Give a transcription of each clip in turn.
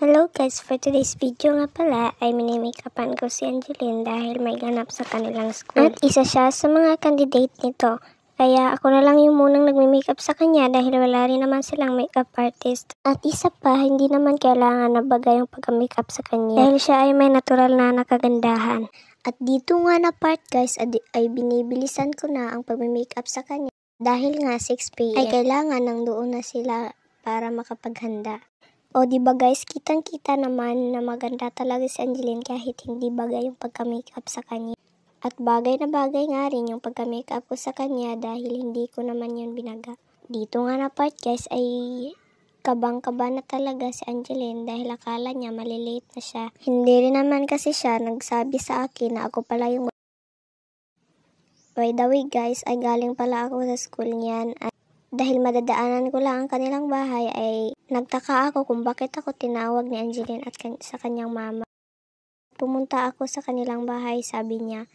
Hello guys, for today's video nga pala ay mini-makeupan ko si Angeline dahil may ganap sa kanilang school. At isa siya sa mga candidate nito. Kaya ako na lang yung munang nagmi-makeup sa kanya dahil wala rin naman silang makeup artist. At isa pa, hindi naman kailangan na bagay yung pagka-makeup sa kanya dahil siya ay may natural na nakagandahan. At dito nga na part guys ay binibilisan ko na ang pagmi-makeup sa kanya. Dahil nga 6 PM ay kailangan nang doon na sila para makapaghanda. O diba guys, kitang-kita naman na maganda talaga si Angeline kahit hindi bagay yung pagka-makeup sa kanya. At bagay na bagay nga rin yung pagka-makeup ko sa kanya dahil hindi ko naman yun binaga. Dito nga na part guys ay kabang-kaba na talaga si Angeline dahil akala niya malilate na siya. Hindi rin naman kasi siya nagsabi sa akin na ako pala yung... By the way guys, ay galing pala ako sa school niyan. Dahil madadaanan ko lang ang kanilang bahay ay nagtaka ako kung bakit ako tinawag ni Angeline at sa kanyang mama. Pumunta ako sa kanilang bahay, sabi niya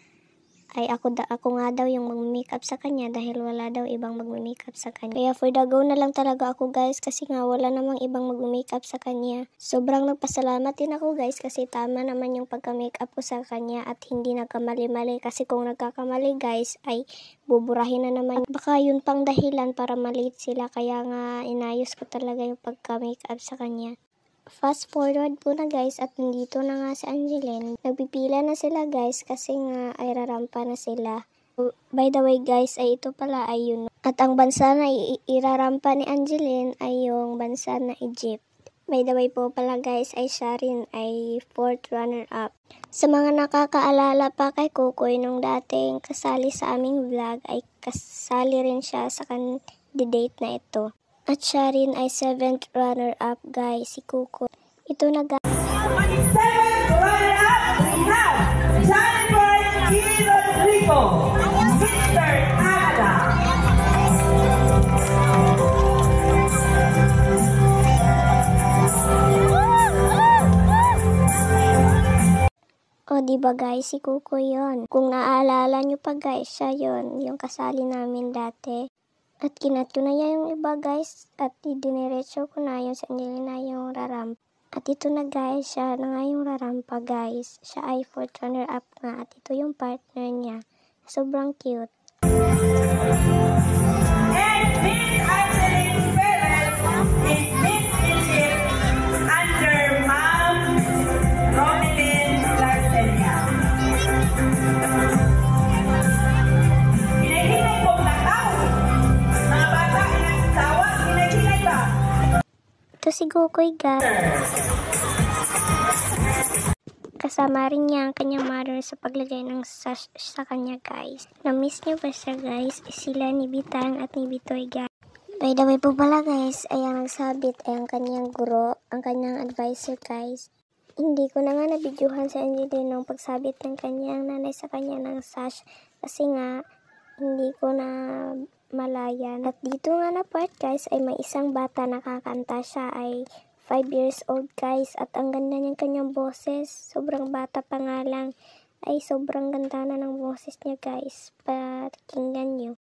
ay ako nga daw yung mag-makeup sa kanya dahil wala daw ibang mag-makeup sa kanya. Kaya for the go na lang talaga ako guys kasi nga wala namang ibang mag-makeup sa kanya. Sobrang nagpasalamat din ako guys kasi tama naman yung pagka-makeup ko sa kanya at hindi nagkamali-mali kasi kung nagkakamali guys ay buburahin na naman. At baka yun pang dahilan para malate sila kaya nga inayos ko talaga yung pagka-makeup sa kanya. Fast forward po na guys at nandito na nga si Angeline. Nagpipila na sila guys kasi nga ay rarampa na sila. By the way guys ay ito pala ay yun. At ang bansa na irarampa ni Angeline ay yung bansa na Egypt. By the way po pala guys ay siya rin ay 4th runner-up. Sa mga nakakaalala pa kay Kukoy nung dating kasali sa aming vlog ay kasali rin siya sa candidate na ito. At siya rin ay 7th runner-up guys, si Kuko. Ito na guys. 7th runner-up, we have Jennifer G. Rodrigo, Mr. Canada. O diba guys, si Kuko yon. Kung naaalala nyo pa guys, siya yon, yung kasali namin dati. At kinat ko na niya yung iba guys at idiniretso ko na yung sa Angelina yung rarampa. At ito na guys, siya na nga yung rarampa guys. Siya ay 4th runner-up nga at ito yung partner niya. Sobrang cute. And Miss Angeline Perez is Miss Egypt under Ma'am Romelyn Larcenia. Hinay-hinay po takaw. Mga bata, inagsawa, hinay-hinay ba? Ito si Kukoy guys. Kasama rin niya ang kanyang mother sa paglagay ng sash sa kanya guys. Na-miss niyo ba siya guys? Sila ni Bitang at ni Bitoy guys. By the way po pala guys, ay ang nagsabit ay ang kanyang guro, ang kanyang advisor guys. Hindi ko na nga nabidyohan sa Angeline ng pagsabit ng kanyang nanay sa kanya ng sash kasi nga hindi ko na malayan. At dito nga na part guys ay may isang bata nakakanta, siya ay 5 years old guys at ang ganda niyang kanyang boses. Sobrang bata pa nga lang ay sobrang ganda na ng boses niya guys. Pakinggan niyo.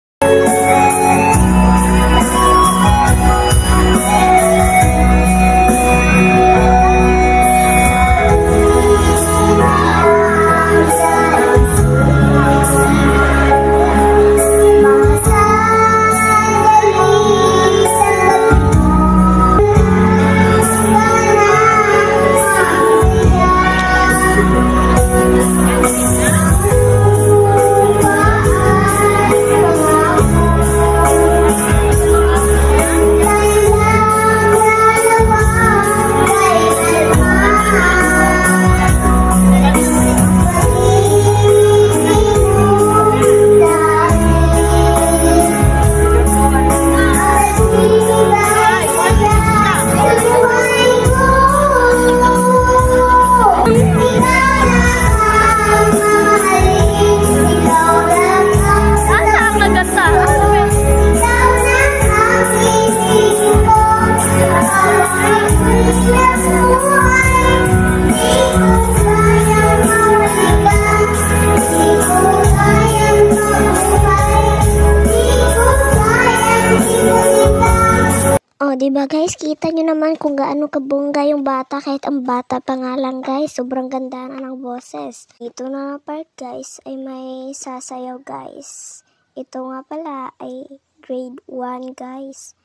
diba guys, kita nyo naman kung gaano kabongga yung bata kahit ang bata pa nga lang guys. Sobrang ganda na ng boses. Dito na part guys ay may sasayaw guys. Ito nga pala ay grade 1 guys.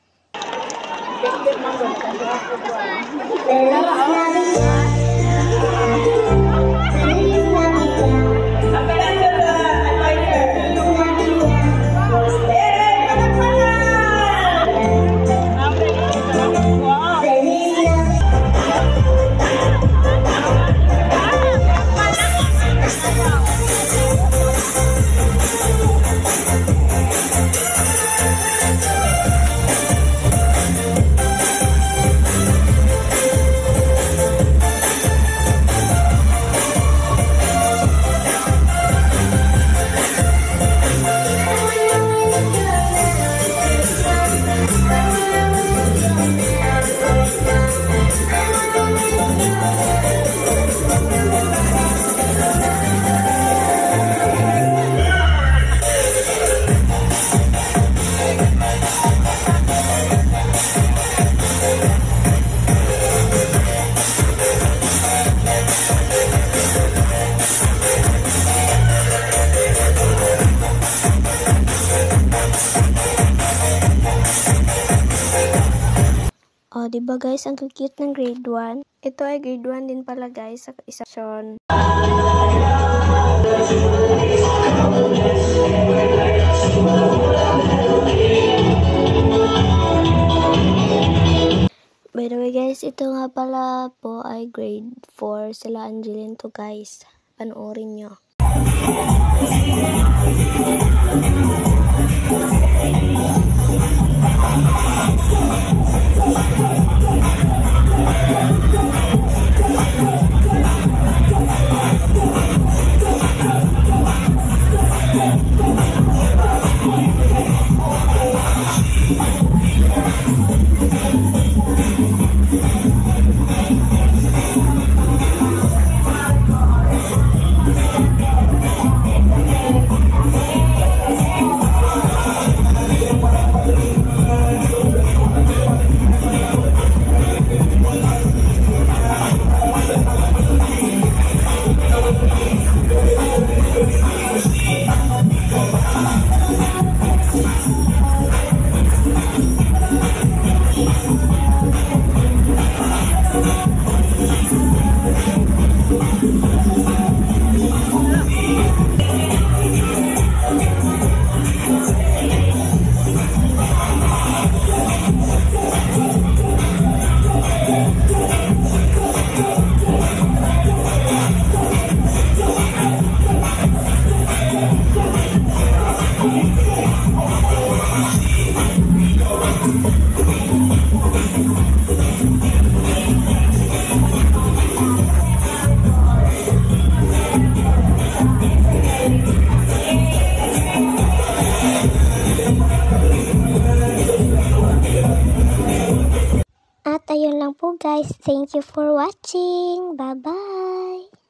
Oh, diba guys, ang cute ng grade 1. Ito ay grade 1 din pala guys, sa isa Sean. By the way guys, ito nga pala po ay grade 4 sila Angeline to guys. Panoorin nyo. At ayun lang po guys. Thank you for watching. Bye-bye!